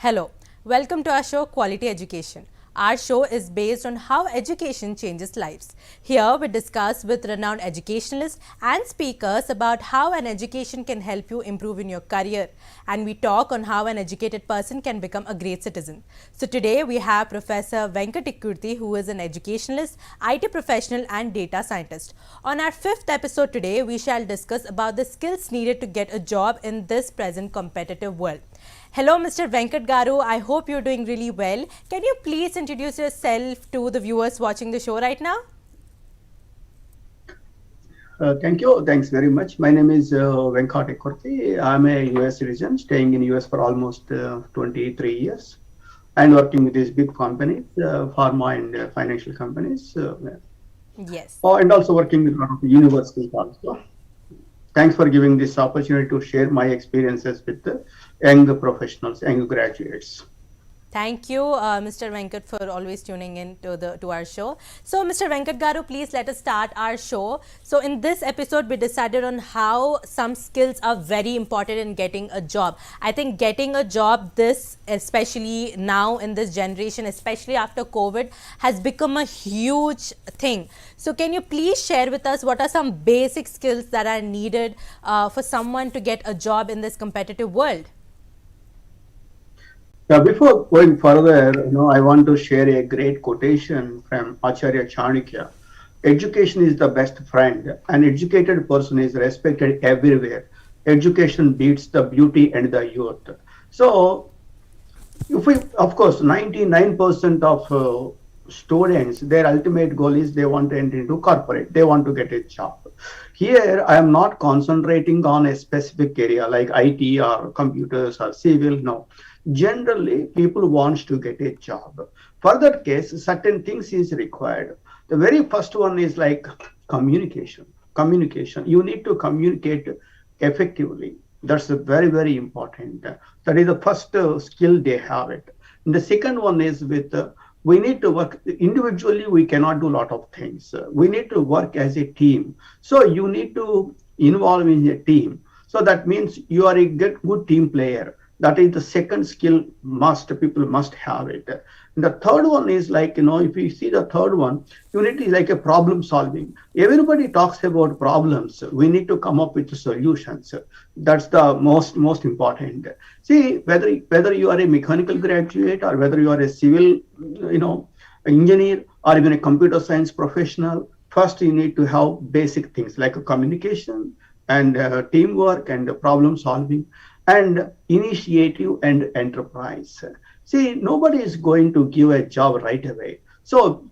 Hello, welcome to our show Quality Education. Our show is based on how education changes lives. Here we discuss with renowned educationalists and speakers about how an education can help you improve in your career, and we talk on how an educated person can become a great citizen. So today we have Professor Venkatikurthi, who is an educationalist, IT professional and data scientist. On our fifth episode today, we shall discuss about the skills needed to get a job in this present competitive world. Hello, Mr. Venkat Garu. I hope you're doing really well. Can you please introduce yourself to the viewers watching the show right now? Thank you. Thanks very much. My name is Venkatikurthi. I'm a US citizen staying in US for almost 23 years and working with these big companies, pharma and financial companies. Yes. And also working with a lot of universities also. Thanks for giving this opportunity to share my experiences with the young professionals, young graduates. Thank you, Mr. Venkat, for always tuning in to our show. So, Mr. Venkat Garu, please let us start our show. So, in this episode, we decided on how some skills are very important in getting a job. I think getting a job, especially now in this generation, especially after COVID, has become a huge thing. So, can you please share with us what are some basic skills that are needed for someone to get a job in this competitive world? Before going further, I want to share a great quotation from Acharya Chanakya. Education is the best friend. An educated person is respected everywhere. Education beats the beauty and the youth. So, of course, 99% of students, their ultimate goal is they want to enter into corporate. They want to get a job. Here, I am not concentrating on a specific area like IT or computers or civil. No. Generally, people wants to get a job. For that case, certain things is required. The very first one is like communication. Communication. You need to communicate effectively. That's very, very important. That is the first skill they have it. And the second one is with we need to work individually. We cannot do a lot of things. We need to work as a team. So you need to involve in a team. So that means you are a good team player. That is the second skill people must have it. And the third one is like, if you see the third one, unity is like a problem solving. Everybody talks about problems. We need to come up with solutions. That's the most important. See, whether you are a mechanical graduate or whether you are a civil, engineer or even a computer science professional, first you need to have basic things like a communication and teamwork and problem solving and initiative and enterprise. See, nobody is going to give a job right away. So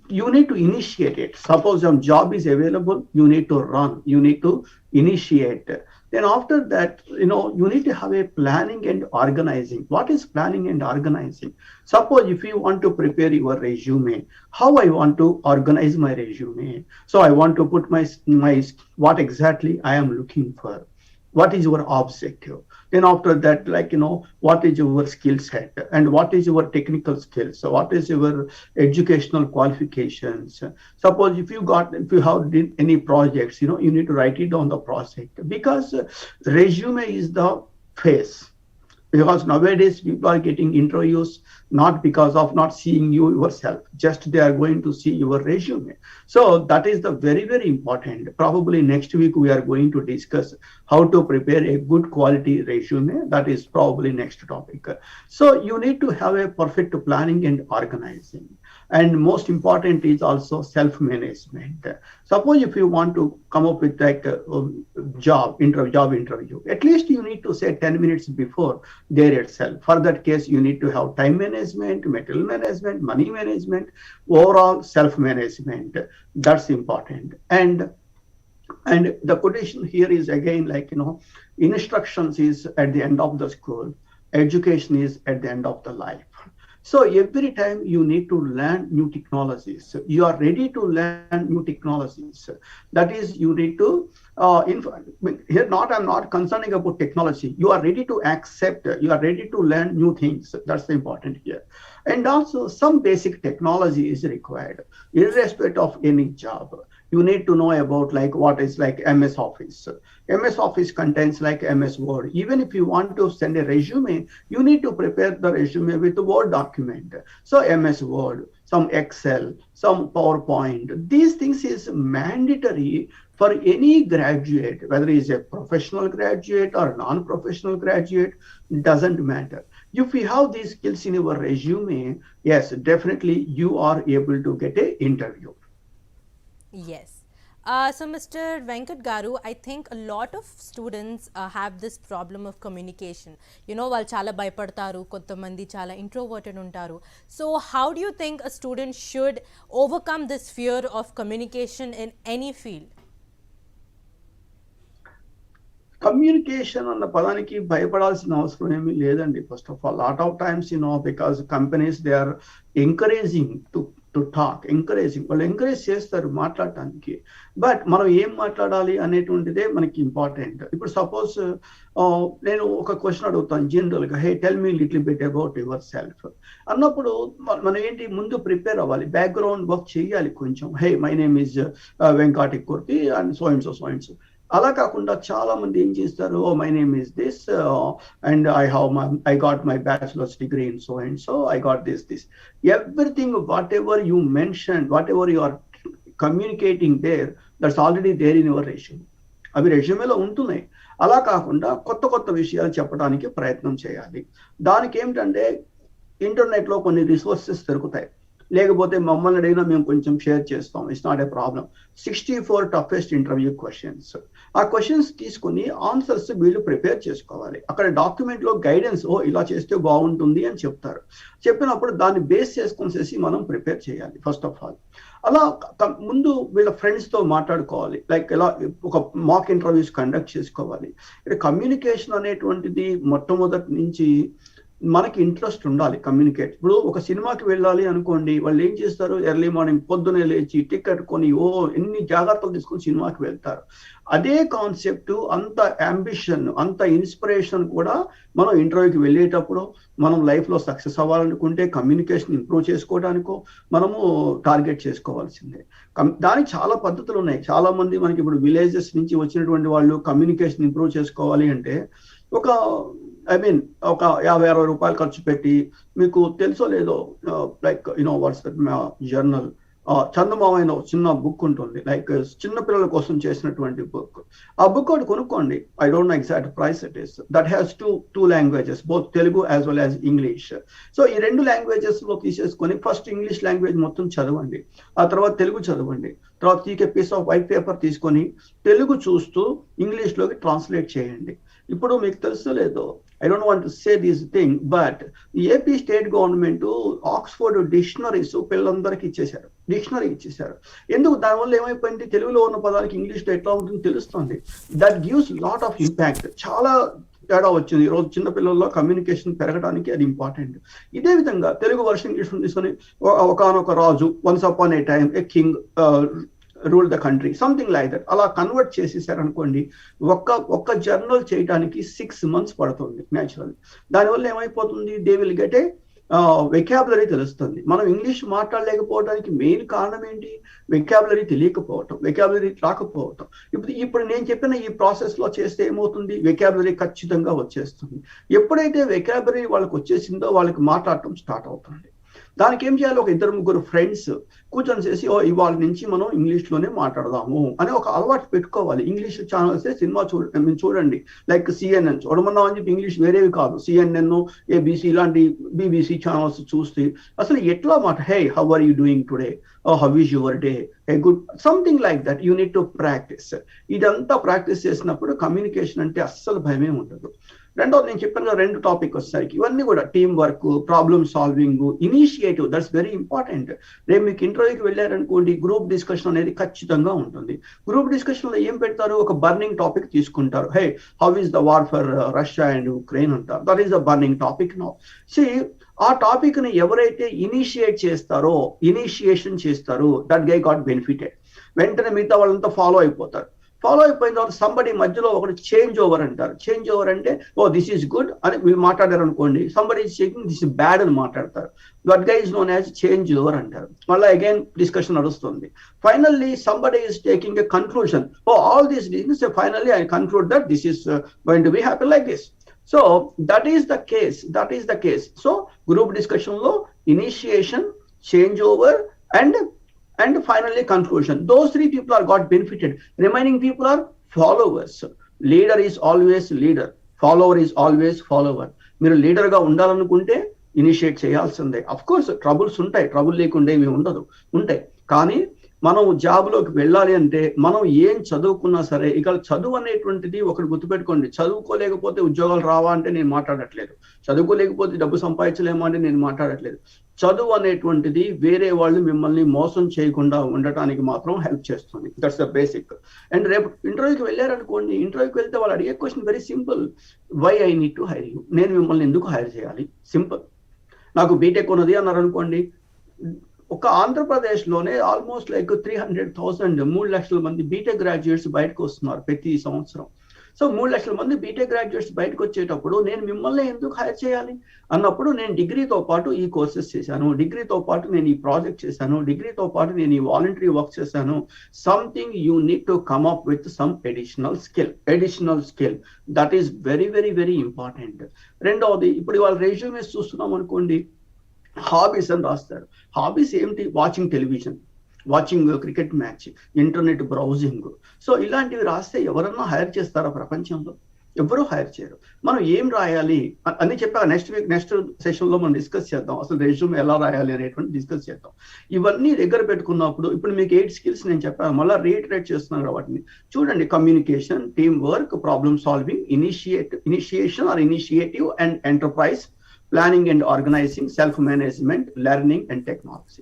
you need to initiate it. Suppose a job is available, you need to run, you need to initiate. Then after that, you need to have a planning and organizing. What is planning and organizing? Suppose if you want to prepare your resume, how I want to organize my resume. So I want to put my what exactly I am looking for. What is your objective? Then after that, what is your skill set and what is your technical skills? So what is your educational qualifications? Suppose if you have did any projects, you need to write it down the project because resume is the face. Because nowadays people are getting interviews not because of not seeing you yourself, just they are going to see your resume. So that is the very, very important. Probably next week we are going to discuss how to prepare a good quality resume. That is probably next topic. So you need to have a perfect planning and organizing. And most important is also self-management. Suppose if you want to come up with like a job interview, at least you need to say 10 minutes before there itself. For that case, you need to have time management, material management, money management, overall self-management. That's important. And the quotation here is again like, instructions is at the end of the school, education is at the end of the life. So every time you need to learn new technologies, you are ready to learn new technologies. That is, you need to, here I'm not concerning about technology. You are ready to accept, you are ready to learn new things. That's the important here. And also some basic technology is required, irrespective of any job. you need to know about like what is like MS Office. MS Office contains like MS Word. Even if you want to send a resume, you need to prepare the resume with a Word document. So MS Word, some Excel, some PowerPoint. These things is mandatory for any graduate, whether he is a professional graduate or non-professional graduate, doesn't matter. If you have these skills in your resume, yes, definitely you are able to get a interview. Yes. So, Mr. Venkat Garu, I think a lot of students have this problem of communication. You know, వాళ్ళు చాలా భయపడతారు, కొంతమంది చాలా introverted ఉంటారు. So, how do you think a student should overcome this fear of communication in any field? Communication అన్న పదానికి భయపడాల్సిన అవసరం ఏమీ లేదండి. First of all, lot of times because companies they are encouraging to talk, వాళ్ళు encourage చేస్తారు మాట్లాడటానికి. But మనం ఏం మాట్లాడాలి అనేటువంటిదే మనకి ఇంపార్టెంట్. ఇప్పుడు సపోజ్ నేను ఒక క్వశ్చన్ అడుగుతాను జనరల్ గా, hey tell me little bit about yourself అన్నప్పుడు మనం ఏంటి ముందు ప్రిపేర్ అవ్వాలి, బ్యాక్గ్రౌండ్ వర్క్ చేయాలి కొంచెం. Hey my name is Venkati Kurthi and so and so. అలా కాకుండా చాలా మంది ఏం చేస్తారు, oh my name is this and I got my bachelors degree in so and so, I got this everything, whatever you mention, whatever you are communicating there, that's already there in your resume. అవి రెజ్యూమేలో ఉంటున్నాయి. అలా కాకుండా కొత్త విషయాలు చెప్పడానికి ప్రయత్నం చేయాలి. దానికి ఏమిటంటే ఇంటర్నెట్ లో కొన్ని రిసోర్సెస్ దొరుకుతాయి, లేకపోతే మమ్మల్ని అడిగినా మేము కొంచెం షేర్ చేస్తాం, it's not a problem. 64 toughest interview questions, ఆ క్వశ్చన్స్ తీసుకుని ఆన్సర్స్ వీళ్ళు ప్రిపేర్ చేసుకోవాలి. అక్కడ డాక్యుమెంట్ లో గైడెన్స్, ఓ ఇలా చేస్తే బాగుంటుంది అని చెప్తారు. చెప్పినప్పుడు దాన్ని బేస్ చేసుకునేసి మనం ప్రిపేర్ చేయాలి ఫస్ట్ ఆఫ్ ఆల్. అలా ముందు వీళ్ళ ఫ్రెండ్స్ తో మాట్లాడుకోవాలి, లైక్ ఇలా ఒక మాక్ ఇంటర్వ్యూస్ కండక్ట్ చేసుకోవాలి. కమ్యూనికేషన్ అనేటువంటిది మొట్టమొదటి నుంచి మనకి ఇంట్రెస్ట్ ఉండాలి కమ్యూనికేట్. ఇప్పుడు ఒక సినిమాకి వెళ్ళాలి అనుకోండి, వాళ్ళు ఏం చేస్తారు, ఎర్లీ మార్నింగ్ పొద్దునే లేచి టికెట్ కొని ఎన్ని జాగ్రత్తలు తీసుకొని సినిమాకి వెళ్తారు. అదే కాన్సెప్ట్, అంత అంబిషన్, అంత ఇన్స్పిరేషన్ కూడా మనం ఇంటర్వ్యూకి వెళ్ళేటప్పుడు మనం లైఫ్ లో సక్సెస్ అవ్వాలనుకుంటే కమ్యూనికేషన్ ఇంప్రూవ్ చేసుకోవడానికో మనము టార్గెట్ చేసుకోవాల్సిందే. దానికి చాలా పద్ధతులు ఉన్నాయి. చాలా మంది మనకి ఇప్పుడు విలేజెస్ నుంచి వచ్చినటువంటి వాళ్ళు కమ్యూనికేషన్ ఇంప్రూవ్ చేసుకోవాలి అంటే ఒక ఒక 50-60 రూపాయలు ఖర్చు పెట్టి, మీకు తెలుసో లేదో, లైక్ వాట్స్ దట్ జర్నల్, చందమామ అయిన చిన్న బుక్ ఉంటుంది, లైక్ చిన్న పిల్లల కోసం చేసినటువంటి బుక్. ఆ బుక్ ఒకటి కొనుక్కోండి. I don't know exact price it is. That has two languages, both Telugu as well as English. So ఈ 2 లాంగ్వేజెస్ లో తీసేసుకొని ఫస్ట్ ఇంగ్లీష్ లాంగ్వేజ్ మొత్తం చదవండి, ఆ తర్వాత తెలుగు చదవండి. తర్వాత తీకే పీస్ ఆఫ్ వైట్ పేపర్ తీసుకొని తెలుగు చూస్తూ ఇంగ్లీష్ లోకి ట్రాన్స్లేట్ చేయండి. ఇప్పుడు మీకు తెలుసో లేదో, I don't want to say this thing, but AP state government Oxford dictionaries పిల్లలందరికీ ఇచ్చేశారు. ఎందుకు? దానివల్ల ఏమైపోయింది, తెలుగులో ఉన్న పదానికి ఇంగ్లీష్ లో ఎట్లా ఉంటుందో తెలుస్తుంది. That gives lot of impact. చాలా తేడా వచ్చింది. ఈరోజు చిన్నపిల్లల్లో కమ్యూనికేషన్ పెరగడానికి అది ఇంపార్టెంట్. ఇదే విధంగా తెలుగు వర్షన్ ఇంగ్లీష్ తీసుకొని, ఒకనొక రాజు, once upon a time a king rule the country, something like that, అలా కన్వర్ట్ చేసేసారనుకోండి, ఒక్క జర్నల్ చేయడానికి 6 months పడుతుంది న్యాచురల్. దానివల్ల ఏమైపోతుంది, they will get a vocabulary తెలుస్తుంది. మనం ఇంగ్లీష్ మాట్లాడలేకపోవడానికి మెయిన్ కారణం ఏంటి, వెకాబులరీ తెలియకపోవటం, వెకాబులరీ రాకపోవటం. ఇప్పుడు నేను చెప్పిన ఈ ప్రాసెస్ లో చేస్తే ఏమవుతుంది, వెకాబులరీ ఖచ్చితంగా వచ్చేస్తుంది. ఎప్పుడైతే వెకాబులరీ వాళ్ళకి వచ్చేసిందో వాళ్ళకి మాట్లాడటం స్టార్ట్ అవుతుంది. దానికి ఏం చేయాలి, ఒక 2-3 ఫ్రెండ్స్ కూర్చొని చేసి, ఇవాళ నుంచి మనం ఇంగ్లీష్ లోనే మాట్లాడదాము అని ఒక అలవాటు పెట్టుకోవాలి. ఇంగ్లీష్ ఛానల్స్ సినిమా చూడండి, లైక్ సిఎన్ఎన్ చూడమన్నాం అని చెప్పి ఇంగ్లీష్ వేరేవి కాదు, సిఎన్ఎన్, ఏబిసి ఇలాంటి బీబీసీ ఛానల్స్ చూస్తే అసలు ఎట్లా hey how are you doing today, how is your day, a good, something like that. You need to practice. ఇదంతా ప్రాక్టీస్ చేసినప్పుడు కమ్యూనికేషన్ అంటే అస్సలు భయమే ఉండదు. రెండోది, నేను చెప్పిన 2 టాపిక్ వచ్చేసరికి ఇవన్నీ కూడా team work, problem solving, initiative, that's very important. రేపు మీకు ఇంటర్వ్యూకి వెళ్ళారనుకోండి, గ్రూప్ డిస్కషన్ అనేది ఖచ్చితంగా ఉంటుంది. గ్రూప్ డిస్కషన్ లో ఏం పెడతారు, ఒక బర్నింగ్ టాపిక్ తీసుకుంటారు. Hey how is the war for Russia and Ukraine అంటారు. That is the burning topic now. సి ఆ టాపిక్ ని ఎవరైతే ఇనిషియేషన్ చేస్తారో దట్ గై గాట్ బెనిఫిటెడ్. వెంటనే మిగతా వాళ్ళంతా ఫాలో అయిపోతారు. ఫాలో అయిపోయిన తర్వాత సంబడి మధ్యలో ఒకటి చేంజ్ ఓవర్ అంటారు. చేంజ్ ఓవర్ అంటే ఓ దిస్ ఈజ్ గుడ్ అని వీళ్ళు మాట్లాడారు అనుకోండి, somebody is checking this is bad అని మాట్లాడతారు. That guy is known as change over అంటారు. మళ్ళీ అగైన్ డిస్కషన్ నడుస్తుంది. Finally somebody is taking a conclusion, oh all these reasons finally I conclude that this is going to be happy like this. So that is the case, that is the case. So group discussion లో initiation, change over and finally conclusion. Those three people are got benefited. Remaining people are followers. Leader is always leader. Follower is always follower. మీరు leader గా ఉండాలనుకుంటే initiate చేయాల్సిందే. Of course troubles ఉంటాయి, trouble లేకుండా ఏమి ఉండదు, ఉంటాయి. కానీ మనం జాబ్లోకి వెళ్ళాలి అంటే మనం ఏం చదువుకున్నా సరే, ఇక చదువు అనేటువంటిది ఒకటి గుర్తుపెట్టుకోండి, చదువుకోలేకపోతే ఉద్యోగాలు రావా అంటే నేను మాట్లాడట్లేదు, చదువుకోలేకపోతే డబ్బు సంపాదించలేమా అంటే నేను మాట్లాడట్లేదు. చదువు అనేటువంటిది వేరే వాళ్ళు మిమ్మల్ని మోసం చేయకుండా ఉండటానికి మాత్రం హెల్ప్ చేస్తుంది. That's the basic. అండ్ రేపు ఇంటర్వ్యూకి వెళ్ళారనుకోండి, ఇంటర్వ్యూకి వెళ్తే వాళ్ళు అడిగే question very simple, why I need to hire you, నేను మిమ్మల్ని ఎందుకు హైర్ చేయాలి, సింపుల్. నాకు బీటెక్ ఉన్నది అన్నారు అనుకోండి, ఒక ఆంధ్రప్రదేశ్లోనే ఆల్మోస్ట్ లైక్ 300,000 3 లక్షల మంది బీటెక్ గ్రాడ్యుయేట్స్ బయటకు వస్తున్నారు ప్రతి సంవత్సరం. సో 3 లక్షల మంది బీటెక్ గ్రాడ్యుయేట్స్ బయటకు వచ్చేటప్పుడు నేను మిమ్మల్ని ఎందుకు హైర్ చేయాలి అన్నప్పుడు, నేను డిగ్రీతో పాటు ఈ కోర్సెస్ చేశాను, డిగ్రీతో పాటు నేను ఈ ప్రాజెక్ట్ చేశాను, డిగ్రీతో పాటు నేను ఈ వాలంటరీ వర్క్ చేశాను. Something you need to come up with some additional skill. That is very very very important. రెండవది, ఇప్పుడు ఇవాళ రెజ్యూమేస్ చూస్తున్నాం అనుకోండి, హాబీస్ అని రాస్తారు. హాబీస్ ఏమిటి? Watching television, watching cricket match, internet browsing. So ఇలాంటివి రాస్తే ఎవరన్నా హైర్ చేస్తారా ప్రపంచంలో? ఎవరూ హైర్ చేయరు. మనం ఏం రాయాలి అని చెప్పా, నెక్స్ట్ సెషన్ లో మనం డిస్కస్ చేద్దాం, అసలు రెజ్యూమ్ ఎలా రాయాలి అనేటువంటి డిస్కస్ చేద్దాం. ఇవన్నీ దగ్గర పెట్టుకున్నప్పుడు ఇప్పుడు మీకు 8 స్కిల్స్ నేను చెప్పాను, మళ్ళీ రీట్రేట్ చేస్తున్నాను వాటిని చూడండి. Communication, team work, problem solving, initiation or initiative and enterprise, planning and organising, self management, learning and technology.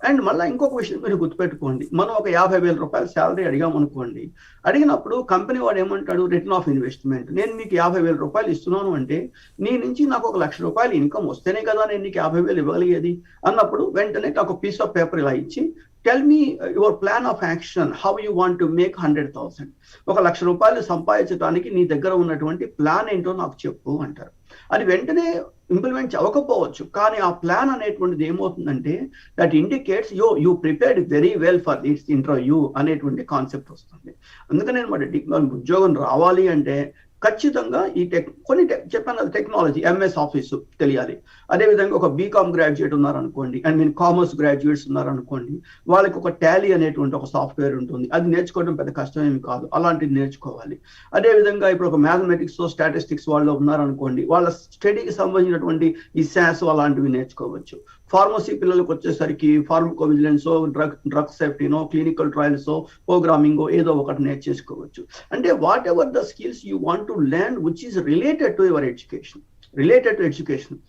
And మళ్ళీ ఇంకొక విషయం మీరు గుర్తుపెట్టుకోండి, మనం ఒక 50,000 రూపాయల శాలరీ అడిగామనుకోండి, అడిగినప్పుడు కంపెనీ వాడు ఏమంటాడు, రిటర్న్ ఆఫ్ ఇన్వెస్ట్మెంట్, నేను మీకు 50,000 రూపాయలు ఇస్తున్నాను అంటే నీ నుంచి నాకు 1,00,000 రూపాయలు ఇన్కమ్ వస్తేనే కదా నేను నీకు 50,000 ఇవ్వగలిగేది అన్నప్పుడు, వెంటనే ఒక పీస్ ఆఫ్ పేపర్ ఇలా ఇచ్చి, tell me your plan of action, how you want to make 100,000. 1,00,000 రూపాయలు సంపాదించడానికి నీ దగ్గర ఉన్నటువంటి ప్లాన్ ఏంటో నాకు చెప్పు అంటారు. అది వెంటనే ఇంప్లిమెంట్ అవ్వకపోవచ్చు, కానీ ఆ ప్లాన్ అనేటువంటిది ఏమవుతుందంటే that indicates you prepared very well for this interview అనేటువంటి కాన్సెప్ట్ వస్తుంది. అందుకని మన ఉద్యోగం రావాలి అంటే ఖచ్చితంగా ఈ చెప్పాను కదా, టెక్నాలజీ, ఎంఎస్ ఆఫీస్ తెలియాలి. అదేవిధంగా ఒక బీకామ్ గ్రాడ్యుయేట్ ఉన్నారనుకోండి, అండ్ మీన్ కామర్స్ గ్రాడ్యుయేట్స్ ఉన్నారనుకోండి, వాళ్ళకి ఒక టాలీ అనేటువంటి ఒక సాఫ్ట్వేర్ ఉంటుంది, అది నేర్చుకోవడం పెద్ద కష్టమేమి కాదు, అలాంటిది నేర్చుకోవాలి. అదేవిధంగా ఇప్పుడు ఒక మ్యాథమెటిక్స్, స్టాటిస్టిక్స్ వాళ్ళు ఉన్నారనుకోండి, వాళ్ళ స్టడీకి సంబంధించినటువంటి ఈ శాస్ అలాంటివి నేర్చుకోవచ్చు. ఫార్మసీ పిల్లలకు వచ్చేసరికి ఫార్మకోవిజిలెన్స్, డ్రగ్ సేఫ్టీనో, క్లినికల్ ట్రయల్స్, ప్రోగ్రామింగ్ ఏదో ఒకటి నేర్చేసుకోవచ్చు. అంటే whatever the skills you want to learn which is related to education.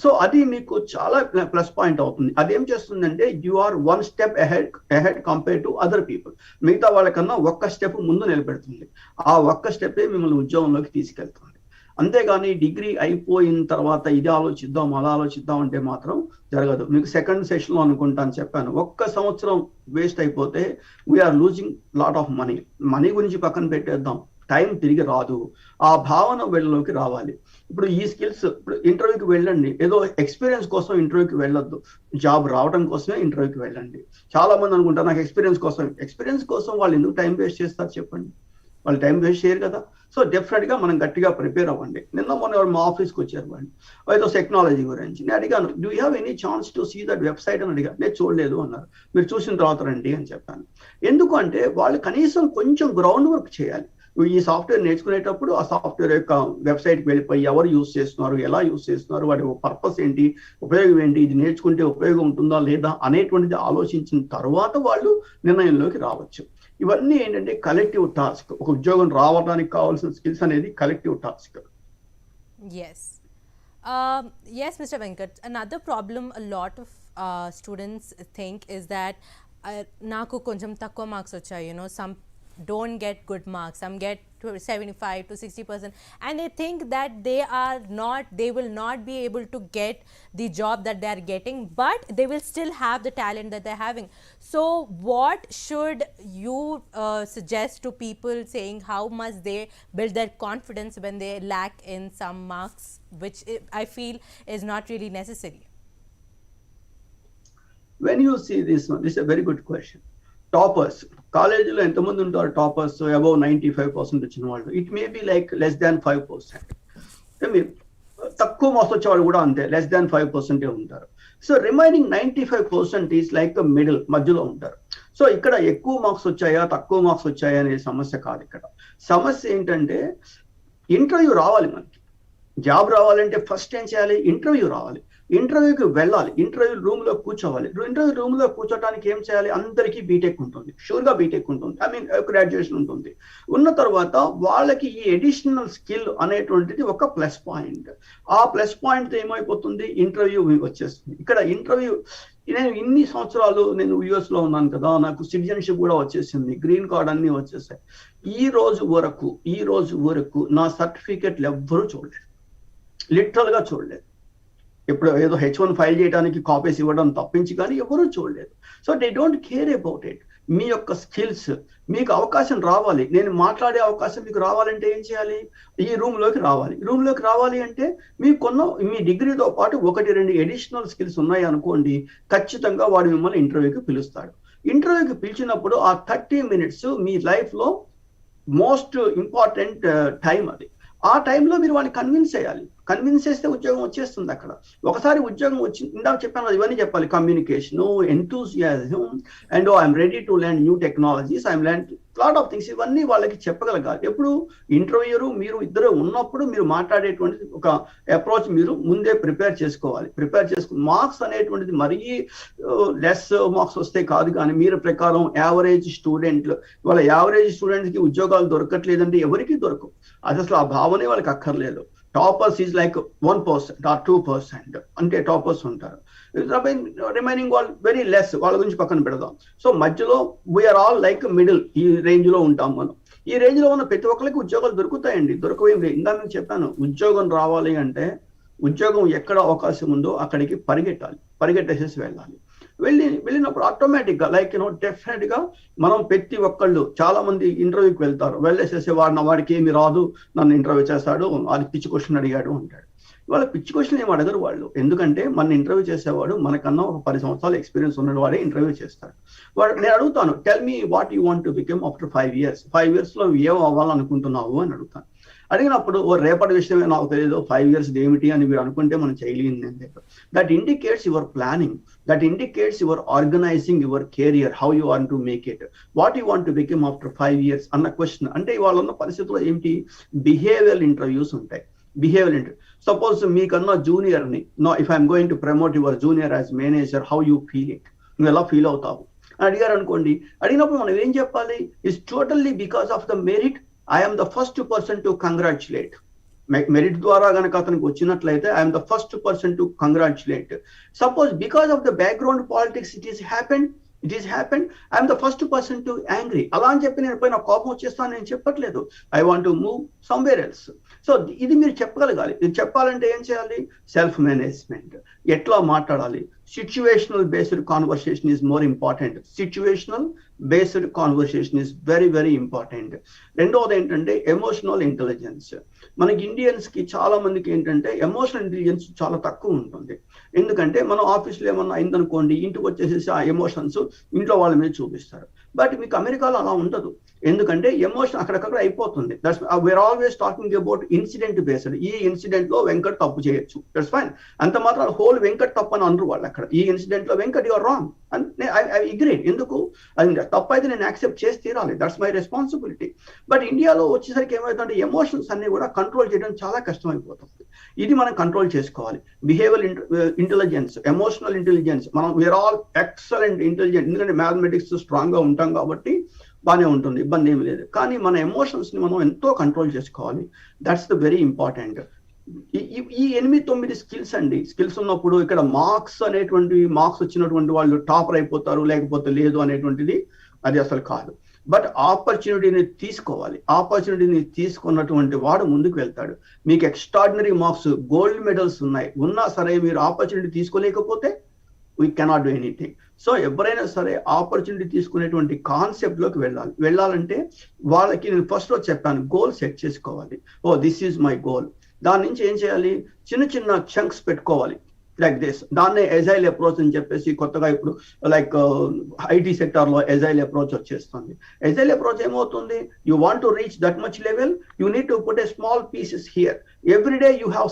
So అది మీకు చాలా ప్లస్ పాయింట్ అవుతుంది. అదేం చేస్తుందంటే you are 1 step ahead compare to other people. మిగతా వాళ్ళకన్నా ఒక్క స్టెప్ ముందు నిలబెడుతుంది. ఆ ఒక్క స్టెప్పే మిమ్మల్ని ఉద్యోగంలోకి తీసుకెళ్తుంది. అంతేగాని డిగ్రీ అయిపోయిన తర్వాత ఇది ఆలోచిద్దాం అలా ఆలోచిద్దాం అంటే మాత్రం జరగదు. మీకు సెకండ్ సెషన్ లో అనుకుంటాను చెప్పాను, ఒక్క సంవత్సరం వేస్ట్ అయిపోతే we're losing lot of money గురించి పక్కన పెట్టేద్దాం, టైం తిరిగి రాదు. ఆ భావన వీళ్ళలోకి రావాలి. ఇప్పుడు ఈ స్కిల్స్, ఇప్పుడు ఇంటర్వ్యూకి వెళ్ళండి, ఏదో ఎక్స్పీరియన్స్ కోసం ఇంటర్వ్యూకి వెళ్ళొద్దు, జాబ్ రావడం కోసమే ఇంటర్వ్యూకి వెళ్ళండి. చాలా మంది అనుకుంటారు నాకు ఎక్స్పీరియన్స్ కోసం వాళ్ళు ఎందుకు టైం వేస్ట్ చేస్తారు చెప్పండి, వాళ్ళు టైం వేస్ట్ చేయరు కదా. సో డెఫినెట్ గా మనం గట్టిగా ప్రిపేర్ అవ్వండి. మొన్న మా ఆఫీస్కి వచ్చారు వాళ్ళు, ఏదో టెక్నాలజీ గురించి. నేను అడిగాను, do you have any chance to see that website అని అడిగాను. నేను చూడలేదు అన్నారు. మీరు చూసిన తర్వాత రండి అని చెప్పాను. ఎందుకు అంటే వాళ్ళు కనీసం కొంచెం గ్రౌండ్ వర్క్ చేయాలి. ఈ సాఫ్ట్వేర్ నేర్చుకునేటప్పుడు ఆ సాఫ్ట్వేర్ యొక్క వెబ్సైట్కి వెళ్ళిపోయి ఎవరు యూజ్ చేస్తున్నారు, ఎలా యూజ్ చేస్తున్నారు, వాటి పర్పస్ ఏంటి, ఉపయోగం ఏంటి, ఇది నేర్చుకుంటే ఉపయోగం ఉంటుందా లేదా అనేటువంటిది ఆలోచించిన తర్వాత వాళ్ళు నిర్ణయంలోకి రావచ్చు. ఇవన్నీ ఏంటంటే కలెక్టివ్ టాస్క్. ఒక ఉద్యోగం రావడానికి కావాల్సిన స్కిల్స్ అనేది collective task. Yes, Mr. Venkat. Another problem a lot of students think is that నాకు కొంచెం తక్కువ మార్క్స్ వచ్చాయి, some don't get good marks, some get to 75 to 60%, and they think that they will not be able to get the job that they are getting, but they will still have the talent that they're having. So what should you suggest to people, saying how must they build their confidence when they lack in some marks, which I feel is not really necessary? When you see this one, this is a very good question. Toppers, కాలేజీలో ఎంతమంది ఉంటారు toppers above 95% వచ్చిన వాళ్ళు? It may be like less than 5%. తక్కువ marks వచ్చేవాళ్ళు కూడా అంతే, less than 5% ఉంటారు. So remaining 95% is like middle, మధ్యలో ఉంటారు. సో ఇక్కడ ఎక్కువ మార్క్స్ వచ్చాయా తక్కువ మార్క్స్ వచ్చాయా అనే సమస్య కాదు. ఇక్కడ సమస్య ఏంటంటే ఇంటర్వ్యూ రావాలి, మనకి జాబ్ రావాలంటే ఫస్ట్ ఏం చేయాలి? ఇంటర్వ్యూ రావాలి. ఇంటర్వ్యూకి వెళ్ళాలి, ఇంటర్వ్యూ రూమ్ లో కూర్చోవాలి. ఇంటర్వ్యూ రూమ్ లో కూర్చోటానికి ఏం చేయాలి? అందరికీ బీటెక్ ఉంటుంది, షూర్ గా బీటెక్ ఉంటుంది, ఐ మీన్ గ్రాడ్యుయేషన్ ఉంటుంది. ఉన్న తర్వాత వాళ్ళకి ఈ అడిషనల్ స్కిల్ అనేటువంటిది ఒక ప్లస్ పాయింట్. ఆ ప్లస్ పాయింట్ ఏమైపోతుంది? ఇంటర్వ్యూ వచ్చేస్తుంది. ఇక్కడ ఇంటర్వ్యూ, నేను ఇన్ని సంవత్సరాలు నేను యుఎస్ లో ఉన్నాను కదా, నాకు సిటిజన్షిప్ కూడా వచ్చేసింది, గ్రీన్ కార్డ్ అన్ని వచ్చేసాయి. ఈ రోజు వరకు నా సర్టిఫికెట్లు ఎవ్వరూ చూడలేదు, లిటరల్ గా చూడలేదు. ఇప్పుడు ఏదో H1 ఫైల్ చేయడానికి కాపీస్ ఇవ్వడం తప్పించి కానీ ఎవరూ చూడలేదు. So they don't care about it. మీ యొక్క స్కిల్స్, మీకు అవకాశం రావాలి, నేను మాట్లాడే అవకాశం మీకు రావాలంటే ఏం చేయాలి? ఈ రూమ్ లోకి రావాలి అంటే మీ డిగ్రీతో పాటు 1-2 అడిషనల్ స్కిల్స్ ఉన్నాయి అనుకోండి, ఖచ్చితంగా వాడు మిమ్మల్ని ఇంటర్వ్యూకి పిలుస్తాడు. ఇంటర్వ్యూకి పిలిచినప్పుడు ఆ 30 minutes మీ లైఫ్ లో మోస్ట్ ఇంపార్టెంట్ టైం అది. ఆ టైంలో మీరు వాళ్ళని కన్విన్స్ చేస్తే ఉద్యోగం వచ్చేస్తుంది. అక్కడ ఒకసారి ఉద్యోగం వచ్చి, ఇందాక చెప్పాను ఇవన్నీ చెప్పాలి, communication, enthusiasm, and I'm ready to learn new technologies, I'm learn lot of things, ఇవన్నీ వాళ్ళకి చెప్పగలగాలి. ఎప్పుడు? ఇంటర్వ్యూరు మీరు ఇద్దరు ఉన్నప్పుడు మీరు మాట్లాడేటువంటి ఒక అప్రోచ్ మీరు ముందే ప్రిపేర్ చేసుకోవాలి. మార్క్స్ అనేటువంటిది మరీ లెస్ మార్క్స్ వస్తే కాదు, కానీ మీరు ప్రకారం యావరేజ్ స్టూడెంట్లు, వాళ్ళ యావరేజ్ స్టూడెంట్స్కి ఉద్యోగాలు దొరకట్లేదంటే ఎవరికి దొరకవు. అది అసలు ఆ భావనే వాళ్ళకి అక్కర్లేదు. టాపర్స్ ఈజ్ లైక్ 1% or 2% అంటే టాపర్స్ ఉంటారు. రిమైనింగ్ వాళ్ళు వెరీ లెస్, వాళ్ళ గురించి పక్కన పెడదాం. సో మధ్యలో వీఆర్ ఆల్ లైక్ మిడిల్, ఈ రేంజ్ లో ఉంటాం మనం. ఈ రేంజ్ లో ఉన్న ప్రతి ఒక్కరికి ఉద్యోగాలు దొరుకుతాయండి, దొరకవేం లేదు. ఇందాక మీకు చెప్పాను, ఉద్యోగం రావాలి అంటే ఉద్యోగం ఎక్కడ అవకాశం ఉందో అక్కడికి పరిగెట్టేసేసి వెళ్ళినప్పుడు ఆటోమేటిక్ గా లైక్ డెఫినెట్ గా మనం ప్రతి ఒక్కళ్ళు, చాలా మంది ఇంటర్వ్యూకి వెళ్తారు, వెళ్ళేసేసి వాడికి ఏమి రాదు, నన్ను ఇంటర్వ్యూ చేస్తాడు, అది పిచ్చి క్వశ్చన్ అడిగాడు అంటాడు. వాళ్ళ పిచ్చి క్వశ్చన్ ఏమి అడగరు వాళ్ళు, ఎందుకంటే మన ఇంటర్వ్యూ చేసేవాడు మనకన్నా ఒక 10 సంవత్సరాల ఎక్స్పీరియన్స్ ఉన్న వాడే ఇంటర్వ్యూ చేస్తాడు. నేను అడుగుతాను, tell me what you want to become after 5 years. 5 years లో ఏం అవ్వాలనుకుంటున్నావు అని అడుగుతాను. అడిగినప్పుడు రేపటి విషయమే నాకు తెలియదు, 5 years ఏమిటి అని మీరు అనుకుంటే మనం చేయలేనిది. That indicates your planning, that indicates your organizing your career, how you want to make it, what you want to become after 5 years అన్న క్వశ్చన్. అంటే ఇవాళ ఉన్న పరిస్థితుల్లో ఏంటి? బిహేవియరల్ ఇంటర్వ్యూస్ ఉంటాయి. సపోజ్ మీకన్నా జూనియర్ని, if I'm going to promote your junior as manager, how you feel it, నువ్వు ఎలా ఫీల్ అవుతావు అని అడిగారు అనుకోండి. అడిగినప్పుడు మనం ఏం చెప్పాలి? It's totally because of the merit, I'm the first person to congratulate. Merit ద్వారా కనుక అతనికి వచ్చినట్లయితే I'm the first person to congratulate. Suppose because of the background politics it is happened, I'm the first person to angry. అలా అని చెప్పి నేను పైన కోపం వచ్చేస్తాను నేను చెప్పట్లేదు, I want to move somewhere else. So ఇది మీరు చెప్పగలగాలి. ఇది చెప్పాలంటే ఏం చేయాలి? సెల్ఫ్ మేనేజ్మెంట్, ఎట్లా మాట్లాడాలి. Situational based conversation is more important. Situational based conversation is very very important. రెండవది ఏంటంటే ఎమోషనల్ ఇంటెలిజెన్స్. మనకి ఇండియన్స్ కి చాలా మందికి ఏంటంటే ఎమోషనల్ ఇంటెలిజెన్స్ చాలా తక్కువ ఉంటుంది. ఎందుకంటే మనం ఆఫీస్లో ఏమన్నా అయిందనుకోండి, ఇంటికి వచ్చేసేసి ఆ ఎమోషన్స్ ఇంట్లో వాళ్ళ మీద చూపిస్తారు. బట్ మీకు అమెరికాలో అలా ఉండదు, ఎందుకంటే ఎమోషన్ అక్కడక్కడ అయిపోతుంది. That's we're always talking about incident based. ఈ ఇన్సిడెంట్ లో వెంకట్ తప్పు చేయొచ్చు, దట్స్ ఫైన్. అంత మాత్రం హోల్ వెంకట్ తప్పు అని అనరు వాళ్ళు. అక్కడ ఈ ఇన్సిడెంట్ లో వెంకట్ యువర్ రాంగ్ అని ఐ అగ్రీ. ఎందుకు? అది తప్పు అయితే నేను యాక్సెప్ట్ చేసి తీరాలి, దట్స్ మై రెస్పాన్సిబిలిటీ. బట్ ఇండియాలో వచ్చేసరికి ఏమవుతుందంటే ఎమోషన్స్ అన్ని కూడా కంట్రోల్ చేయడం చాలా కష్టమైపోతుంది. ఇది మనం కంట్రోల్ చేసుకోవాలి. బిహేవియర్ ఇంటెలిజెన్స్, ఎమోషనల్ ఇంటెలిజెన్స్, మనం వీఆర్ ఆల్ ఎక్సలెంట్ ఇంటెలిజెంట్. ఎందుకంటే మ్యాథమెటిక్స్ స్ట్రాంగ్ గా ఉంటాం కాబట్టి బాగానే ఉంటుంది, ఇబ్బంది ఏమి లేదు. కానీ మన ఎమోషన్స్ ని మనం ఎంతో కంట్రోల్ చేసుకోవాలి. That's the very important. ఈ 8-9 స్కిల్స్ అండి. స్కిల్స్ ఉన్నప్పుడు ఇక్కడ మార్క్స్ వచ్చినటువంటి వాళ్ళు టాపర్ అయిపోతారు లేకపోతే లేదు అనేటువంటిది అది అసలు కాదు. బట్ ఆపర్చునిటీని తీసుకోవాలి. ఆపర్చునిటీని తీసుకున్నటువంటి వాడు ముందుకు వెళ్తాడు. మీకు ఎక్స్ట్రాడినరీ మార్క్స్, గోల్డ్ మెడల్స్ ఉన్నా సరే మీరు ఆపర్చునిటీ తీసుకోలేకపోతే we cannot do anything. So ఎవరైనా సరే ఆపర్చునిటీ తీసుకునేటువంటి కాన్సెప్ట్ లోకి వెళ్ళాలంటే వాళ్ళకి నేను ఫస్ట్ లో చెప్పాను, గోల్ సెట్ చేసుకోవాలి. This is my goal. దాని నుంచి ఏం చేయాలి, చిన్న చిన్న చంక్స్ పెట్టుకోవాలి. లైక్ దిస్, దాన్నే ఎజైల్ అప్రోచ్ అని చెప్పేసి కొత్తగా ఇప్పుడు లైక్ ఐటీ సెక్టర్ లో ఎజైల్ అప్రోచ్ వచ్చేస్తుంది. ఎజైల్ అప్రోచ్ ఏమవుతుంది, you want to reach that much level, you need to put a small pieces here. Every day you have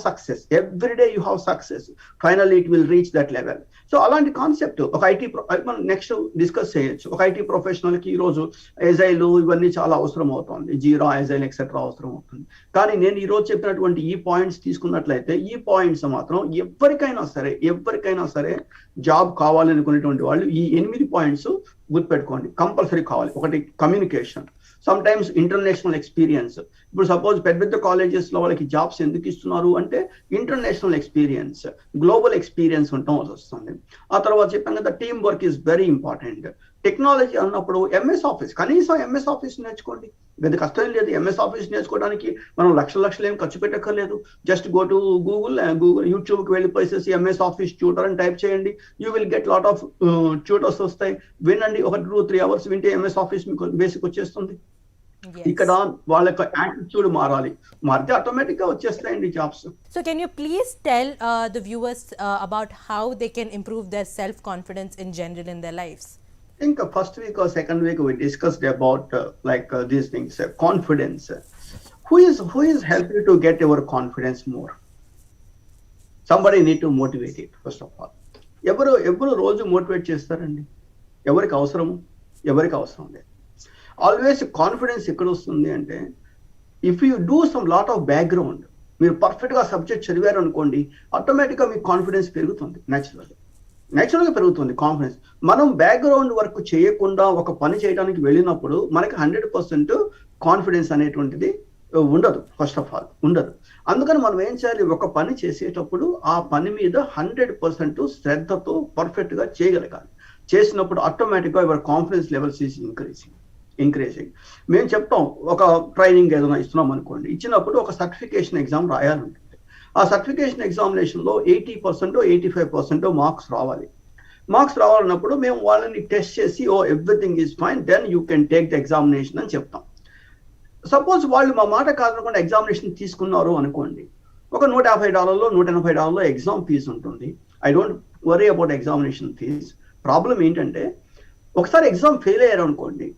success, finally it will reach that level. So అలాంటి concept ఒక IT మనం next discuss చేయొచ్చు. ఒక IT professional కి ఈ రోజు agile ఇవన్నీ చాలా అవసరం అవుతుంది, జీరా, ఎజైల్ ఎక్సెట్రా అవసరం అవుతుంది. కానీ నేను ఈ రోజు చెప్పినటువంటి ఈ పాయింట్స్ తీసుకున్నట్లయితే ఈ పాయింట్స్ మాత్రం ఎవరికైనా సరే జాబ్ కావాలనుకునేటువంటి వాళ్ళు ఈ 8 పాయింట్స్ గుర్తుపెట్టుకోండి, కంపల్సరీ కావాలి. ఒకటి communication, some times international experience. ఇప్పుడు సపోజ్ పెద్ద కాలేజెస్ లో వాళ్ళకి జాబ్స్ ఎందుకు ఇస్తున్నారు అంటే ఇంటర్నేషనల్ ఎక్స్పీరియన్స్, గ్లోబల్ ఎక్స్పీరియన్స్ ఉండటం వస్తుంది. ఆ తర్వాత చెప్పాను కదా, team work is very important. Technology అన్నప్పుడు ఎంఎస్ ఆఫీస్, కనీసం ఎంఎస్ ఆఫీస్ నేర్చుకోండి. పెద్ద కష్టం లేదు. ఎంఎస్ ఆఫీస్ నేర్చుకోవడానికి మనం లక్షలు ఏం ఖర్చు పెట్టక్కర్లేదు. Just go to Google YouTube కి వెళ్ళిపోయేసి ఎంఎస్ ఆఫీస్ ట్యూటర్ అని టైప్ చేయండి. You will get lot of tutors వస్తాయి. వినండి, ఒక 2-3 అవర్స్ వింటే ఎంఎస్ ఆఫీస్ మీకు బేసిక్ వచ్చేస్తుంది. ఇక్కడ వాళ్ళ యొక్క యాటిట్యూడ్ మారితే ఆటోమేటిక్ గా వచ్చేస్తాయండి jobs. So can you please tell the viewers about how they can improve their self confidence in general in their lives? I think first week or second week we discussed about these things, confidence. Who is helping to get your confidence more? Somebody need to motivate it first of all. ఎవరు రోజు motivate చేస్తారండి? ఎవరికి అవసరం లేదు. Always confidence ఎక్కడ వస్తుంది అంటే, if you do some lot of background, మీరు పర్ఫెక్ట్ గా సబ్జెక్ట్ చదివారు అనుకోండి, ఆటోమేటిక్ గా మీకు కాన్ఫిడెన్స్ పెరుగుతుంది. నేచురల్ గా పెరుగుతుంది కాన్ఫిడెన్స్. మనం బ్యాక్గ్రౌండ్ వర్క్ చేయకుండా ఒక పని చేయడానికి వెళ్ళినప్పుడు మనకి 100% కాన్ఫిడెన్స్ అనేటువంటిది ఉండదు. ఫస్ట్ ఆఫ్ ఆల్ ఉండదు. అందుకని మనం ఏం చేయాలి, ఒక పని చేసేటప్పుడు ఆ పని మీద 100% శ్రద్ధతో పర్ఫెక్ట్ గా చేయగలగాలి. చేసినప్పుడు ఆటోమేటిక్ గా your confidence levels is increasing. మేము చెప్తాం, ఒక ట్రైనింగ్ ఏదైనా ఇస్తున్నాం అనుకోండి, ఇచ్చినప్పుడు ఒక సర్టిఫికేషన్ ఎగ్జామ్ రాయాలంటే ఆ సర్టిఫికేషన్ ఎగ్జామినేషన్ లో 80% 85% మార్క్స్ రావాలన్నప్పుడు మేము వాళ్ళని టెస్ట్ చేసి everything is fine, then you can take the examination అని చెప్తాం. సపోజ్ వాళ్ళు మా మాట కాదనకుండా ఎగ్జామినేషన్ తీసుకున్నారు అనుకోండి, ఒక $150 $180 ఎగ్జామ్ ఫీజు ఉంటుంది. I don't worry about examination fee. Problem ఏంటంటే, ఒకసారి ఎగ్జామ్ ఫెయిల్ అయ్యారు అనుకోండి,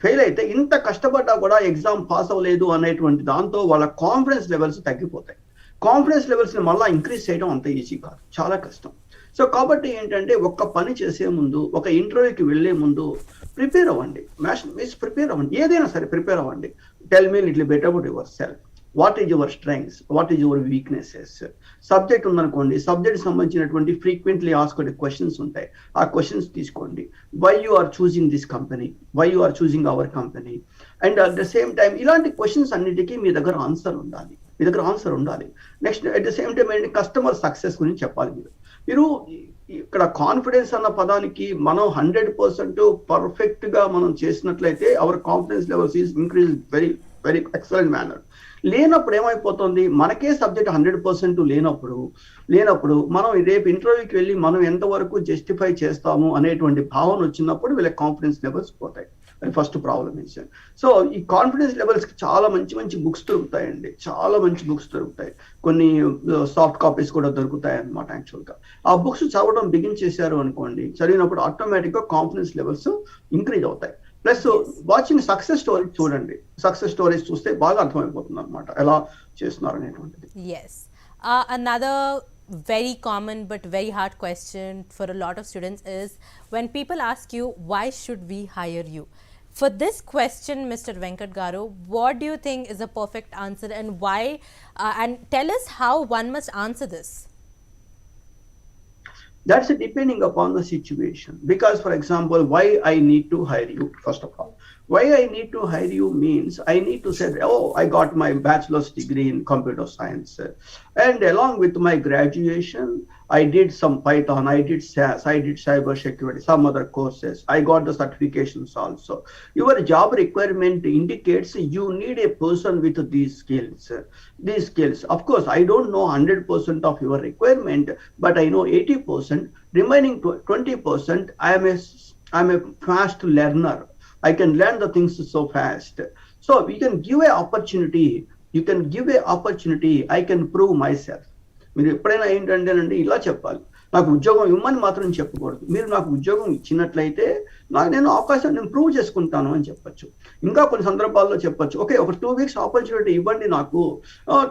ఫెయిల్ అయితే ఇంత కష్టపడ్డా కూడా ఎగ్జామ్ పాస్ అవ్వలేదు అనేటువంటి దాంతో వాళ్ళ కాన్ఫిడెన్స్ లెవెల్స్ తగ్గిపోతాయి. కాన్ఫిడెన్స్ లెవెల్స్ ని మళ్ళీ ఇంక్రీజ్ చేయడం అంత ఈజీ కాదు, చాలా కష్టం. సో కాబట్టి ఏంటంటే, ఒక్క పని చేసే ముందు, ఒక ఇంటర్వ్యూకి వెళ్లే ముందు ప్రిపేర్ అవ్వండి. ప్రిపేర్ అవ్వండి, ఏదైనా సరే ప్రిపేర్ అవ్వండి. Tell me little bit about yourself. What is your strengths, what is your weaknesses. Subject ఉందనుకోండి, సబ్జెక్ట్ సంబంధించినటువంటి ఫ్రీక్వెంట్లీ ఆస్క్డ్ క్వశ్చన్స్ ఉంటాయి. ఆ క్వశ్చన్స్ తీసుకోండి. Why you are choosing this company, why you are choosing our company, and at the same time ఇలాంటి questions అన్నిటికీ మీ దగ్గర answer ఉండాలి. Next at the same time ఏంటి, కస్టమర్ సక్సెస్ గురించి చెప్పాలి. మీరు ఇక్కడ కాన్ఫిడెన్స్ అన్న పదానికి మనం 100% పర్ఫెక్ట్ గా మనం చేసినట్లయితే hour confidence levels is increase very very excellent manner. లేనప్పుడు ఏమైపోతుంది, మనకే సబ్జెక్ట్ 100% లేనప్పుడు మనం రేపు ఇంటర్వ్యూకి వెళ్ళి మనం ఎంతవరకు జస్టిఫై చేస్తాము అనేటువంటి భావన వచ్చినప్పుడు వీళ్ళ కాన్ఫిడెన్స్ లెవెల్స్ పోతాయి. అది ఫస్ట్ ప్రాబ్లం ఇస్. సో ఈ కాన్ఫిడెన్స్ లెవెల్స్ కి చాలా మంచి బుక్స్ దొరుకుతాయండి, చాలా మంచి బుక్స్ దొరుకుతాయి. కొన్ని సాఫ్ట్ కాపీస్ కూడా దొరుకుతాయి అన్నమాట. యాక్చువల్ గా ఆ బుక్స్ చదవడం బిగిన్ చేశారు అనుకోండి, చదివినప్పుడు ఆటోమేటిక్ గా కాన్ఫిడెన్స్ లెవెల్స్ ఇంక్రీజ్ అవుతాయి. ప్లస్ వాచింగ్ సక్సెస్ స్టోరీస్ చూడండి. సక్సెస్ స్టోరీస్ చూస్తే బాగా అర్థమైపోతుంది అనమాట ఎలా చేస్తున్నారు అనేటువంటిది. Yes. Another very common but very hard question for a lot of students is when people ask you, why should we hire you? For this question, Mr. Venkat Garu, what do you think is a perfect answer, and why? And tell us how one must answer this. That's depending upon the situation. Because, for example, why I need to hire you, first of all. Why I need to hire you means I need to say, I got my bachelor's degree in computer science. And along with my graduation, I did some Python, I did SAS, I did cyber security, some other courses. I got the certifications also. Your job requirement indicates you need a person with these skills. These skills. Of course, I don't know 100% of your requirement, but I know 80%. Remaining 20%, I'm a fast learner. I can learn the things so fast. So we can give a opportunity. You can give a opportunity. I can prove myself. మీరు ఎప్పుడైనా ఏంటంటేనండి ఇలా చెప్పాలి, నాకు ఉద్యోగం ఇవ్వమని మాత్రం చెప్పకూడదు. మీరు నాకు ఉద్యోగం ఇచ్చినట్లయితే నేను అవకాశం నేను ప్రూవ్ చేసుకుంటాను అని చెప్పొచ్చు. ఇంకా కొన్ని సందర్భాల్లో చెప్పొచ్చు, ఓకే ఒక 2 weeks ఆపర్చునిటీ ఇవ్వండి నాకు,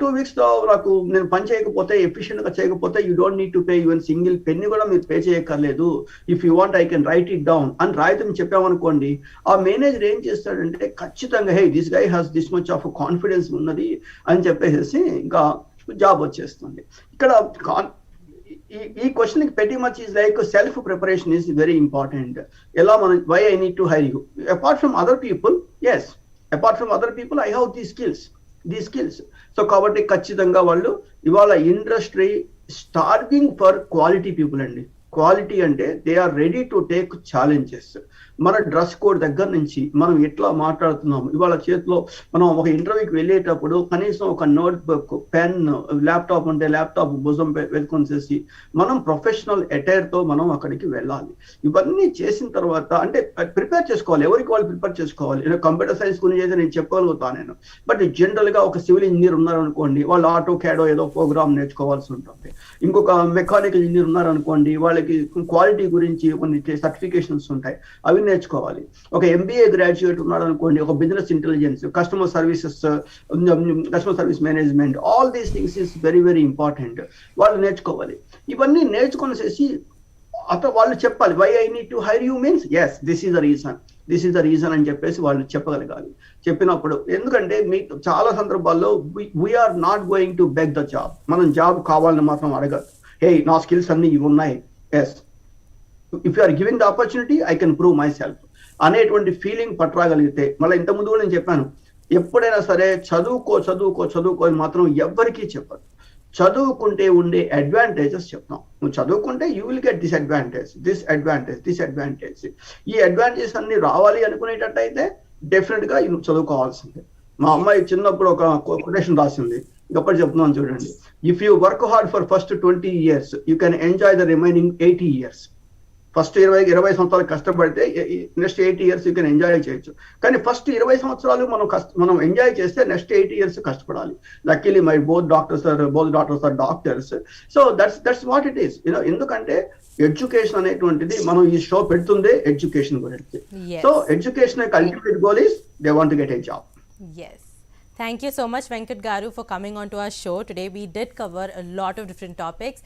2 weeks నాకు నేను పని చేయకపోతే ఎఫిషియెంట్ గా చేయకపోతే you don't need to pay even single penny కూడా మీరు పే చేయక్కర్లేదు, if you want I can write it down అని రాయితని చెప్పామనుకోండి, ఆ మేనేజర్ ఏం చేస్తాడంటే ఖచ్చితంగా hey this guy has this much of confidence ఉన్నది అని చెప్పేసి ఇంకా జాబ్ వచ్చేస్తుంది. ఇక్కడ ఈ క్వశ్చన్ పెట్టి much is like self preparation is very important. ఎలా మనం why I need to hire you apart from other people, yes apart from other people I have the skills. So కాబట్టి ఖచ్చితంగా వాళ్ళు ఇవాళ industry starving for quality people అండి. Quality అంటే they are ready to take challenges. మన dress code దగ్గర నుంచి మనం ఎట్లా మాట్లాడుతున్నాము, ఇవాళ చేతిలో మనం ఒక ఇంటర్వ్యూకి వెళ్ళేటప్పుడు కనీసం ఒక నోట్ బుక్, పెన్, ల్యాప్టాప్ ఉంటే ల్యాప్టాప్ భుజం వెతుకొనిసేసి మనం ప్రొఫెషనల్ అటైర్తో మనం అక్కడికి వెళ్ళాలి. ఇవన్నీ చేసిన తర్వాత అంటే ప్రిపేర్ చేసుకోవాలి, ఎవరికి వాళ్ళు ప్రిపేర్ చేసుకోవాలి. కంప్యూటర్ సైన్స్ గురించి అయితే నేను చెప్పగలుగుతాను నేను, బట్ జనరల్గా ఒక సివిల్ ఇంజనీర్ ఉన్నారనుకోండి, వాళ్ళు ఆటో క్యాడో ఏదో ప్రోగ్రామ్ నేర్చుకోవాల్సి ఉంటుంది. ఇంకొక మెకానికల్ ఇంజనీర్ ఉన్నారనుకోండి, వాళ్ళకి క్వాలిటీ గురించి కొన్ని సర్టిఫికేషన్స్ ఉంటాయి, అవి నేర్చుకోవాలి. ఒక ఎంబీఏ గ్రాడ్యుయేట్ ఉన్నాడు అనుకోండి, ఒక business intelligence, customer service management, all these things is very very important. వాళ్ళు నేర్చుకోవాలి. ఇవన్నీ నేర్చుకునేసి వాళ్ళు చెప్పాలి why I need to hire you means yes this is the reason అని చెప్పేసి వాళ్ళు చెప్పగలగాలి. చెప్పినప్పుడు ఎందుకంటే మీకు చాలా సందర్భాల్లో we're not going to beg the job. మనం జాబ్ కావాలని మాత్రం అడగదు. హే నా స్కిల్స్ అన్ని ఇవి ఉన్నాయి, yes if you are giving the opportunity I can prove my self అనేటువంటి ఫీలింగ్ పట్టరాగలిగితే, మళ్ళీ ఇంతకుముందు కూడా నేను చెప్పాను, ఎప్పుడైనా సరే చదువుకో అని మాత్రం ఎవ్వరికీ చెప్పదు. చదువుకుంటే ఉండే అడ్వాంటేజెస్ చెప్తాం. నువ్వు చదువుకుంటే you will get this advantage. ఈ అడ్వాంటేజెస్ అన్ని రావాలి అనుకునేటట్టయితే డెఫినెట్ గా చదువుకోవాల్సిందే. మా అమ్మాయి చిన్నప్పుడు ఒక కొటేషన్ రాసింది, ఇంకొకటి చెప్తున్నాను చూడండి. If you work hard for first 20 years you can enjoy the remaining 80 years. First 20 సంవత్సరాలు కష్టపడితే next 80 years you can enjoy చేయొచ్చు. కానీ ఫస్ట్ 20 సంవత్సరాలు మనం ఎంజాయ్ చేస్తే నెక్స్ట్ 80 years కష్టపడాలి. Luckily my both doctors are doctors. So that's what it is. ఎందుకంటే education అనేటువంటిది మనం ఈ షో పెడుతుందే ఎడ్యుకేషన్ గురించి. సో education ultimate goal is they want to get a job. Yes. Thank you so much, Venkat Garu, for coming on to our show today. We did cover a lot of different topics.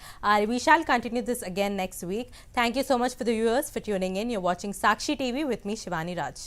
We shall continue this again next week. Thank you so much for the viewers for tuning in. You're watching Sakshi TV with me, Shivani Raj.